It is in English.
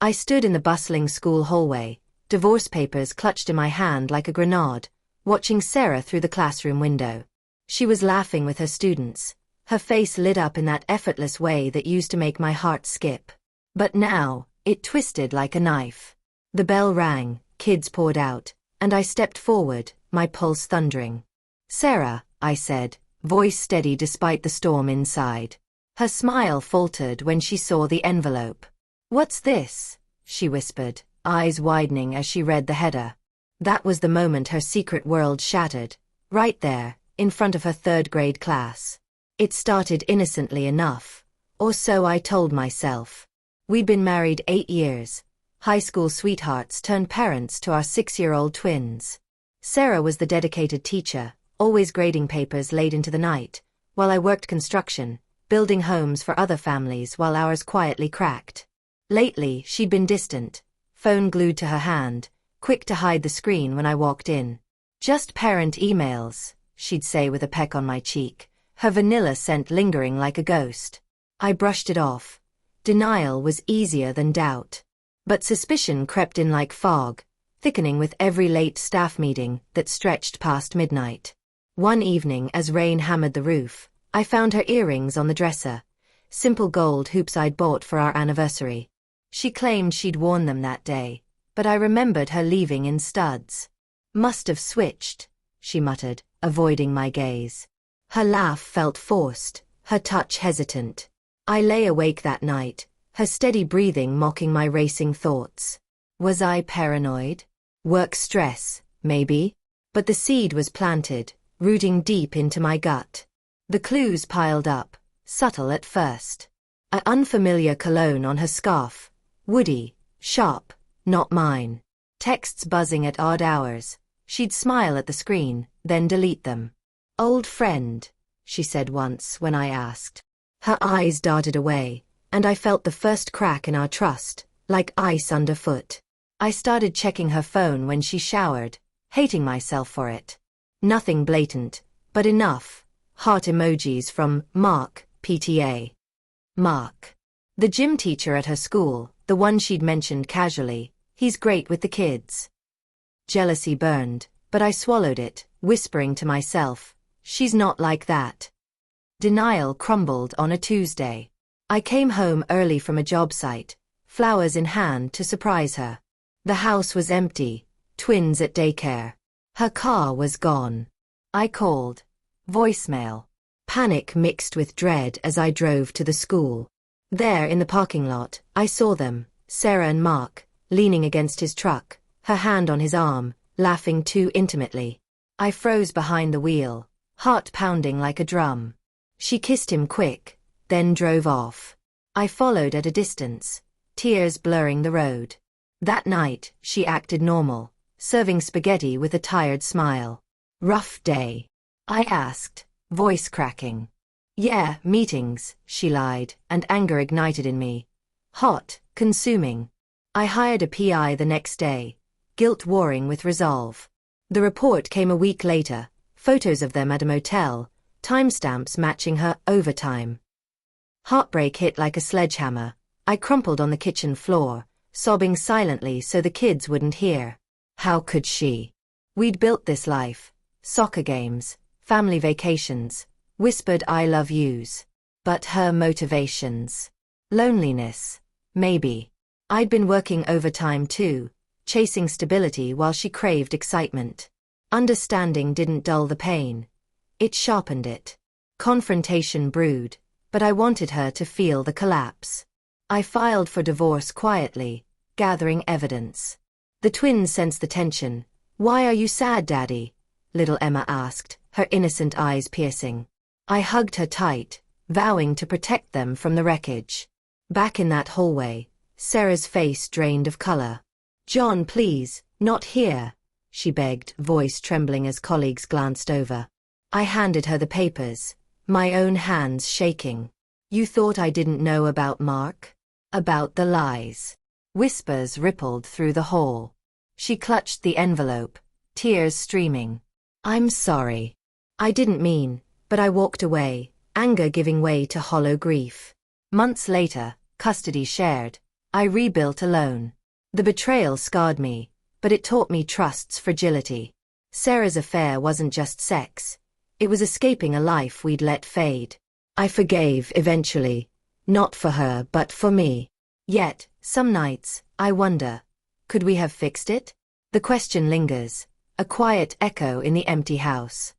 I stood in the bustling school hallway, divorce papers clutched in my hand like a grenade, watching Sarah through the classroom window. She was laughing with her students, her face lit up in that effortless way that used to make my heart skip. But now, it twisted like a knife. The bell rang, kids poured out, and I stepped forward, my pulse thundering. "Sarah," I said, voice steady despite the storm inside. Her smile faltered when she saw the envelope. "What's this?" she whispered, eyes widening as she read the header. That was the moment her secret world shattered, right there, in front of her third-grade class. It started innocently enough, or so I told myself. We'd been married 8 years, high school sweethearts turned parents to our 6-year-old twins. Sarah was the dedicated teacher, always grading papers late into the night, while I worked construction, building homes for other families while ours quietly cracked. Lately, she'd been distant, phone glued to her hand, quick to hide the screen when I walked in. "Just parent emails," she'd say with a peck on my cheek, her vanilla scent lingering like a ghost. I brushed it off. Denial was easier than doubt. But suspicion crept in like fog, thickening with every late staff meeting that stretched past midnight. One evening as rain hammered the roof, I found her earrings on the dresser, simple gold hoops I'd bought for our anniversary. She claimed she'd worn them that day, but I remembered her leaving in studs. "Must have switched," she muttered, avoiding my gaze. Her laugh felt forced, her touch hesitant. I lay awake that night, her steady breathing mocking my racing thoughts. Was I paranoid? Work stress, maybe? But the seed was planted, rooting deep into my gut. The clues piled up, subtle at first. An unfamiliar cologne on her scarf, woody, sharp, not mine. Texts buzzing at odd hours. She'd smile at the screen, then delete them. "Old friend," she said once when I asked. Her eyes darted away, and I felt the first crack in our trust, like ice underfoot. I started checking her phone when she showered, hating myself for it. Nothing blatant, but enough. Heart emojis from Mark, PTA. Mark. The gym teacher at her school, the one she'd mentioned casually. He's great with the kids. Jealousy burned, but I swallowed it, whispering to myself, she's not like that. Denial crumbled on a Tuesday. I came home early from a job site, flowers in hand to surprise her. The house was empty, twins at daycare. Her car was gone. I called. Voicemail. Panic mixed with dread as I drove to the school. There in the parking lot, I saw them, Sarah and Mark, leaning against his truck, her hand on his arm, laughing too intimately. I froze behind the wheel, heart pounding like a drum. She kissed him quick, then drove off. I followed at a distance, tears blurring the road. That night, she acted normal, serving spaghetti with a tired smile. "Rough day?" I asked, voice cracking. "Yeah, meetings," she lied, and anger ignited in me. Hot, consuming. I hired a PI the next day, guilt warring with resolve. The report came a week later, photos of them at a motel, timestamps matching her overtime. Heartbreak hit like a sledgehammer. I crumpled on the kitchen floor, sobbing silently so the kids wouldn't hear. How could she? We'd built this life. Soccer games, family vacations, whispered I love yous. But her motivations. Loneliness. Maybe. I'd been working overtime too, chasing stability while she craved excitement. Understanding didn't dull the pain. It sharpened it. Confrontation brewed, but I wanted her to feel the collapse. I filed for divorce quietly, gathering evidence. The twins sensed the tension. "Why are you sad, Daddy?" little Emma asked, her innocent eyes piercing. I hugged her tight, vowing to protect them from the wreckage. Back in that hallway, Sarah's face drained of color. "John, please, not here," she begged, voice trembling as colleagues glanced over. I handed her the papers, my own hands shaking. "You thought I didn't know about Mark? About the lies?" Whispers rippled through the hall. She clutched the envelope, tears streaming. "I'm sorry. I didn't mean," but I walked away, anger giving way to hollow grief. Months later, custody shared. I rebuilt alone. The betrayal scarred me, but it taught me trust's fragility. Sarah's affair wasn't just sex. It was escaping a life we'd let fade. I forgave eventually, not for her but for me. Yet, some nights, I wonder, could we have fixed it? The question lingers, a quiet echo in the empty house.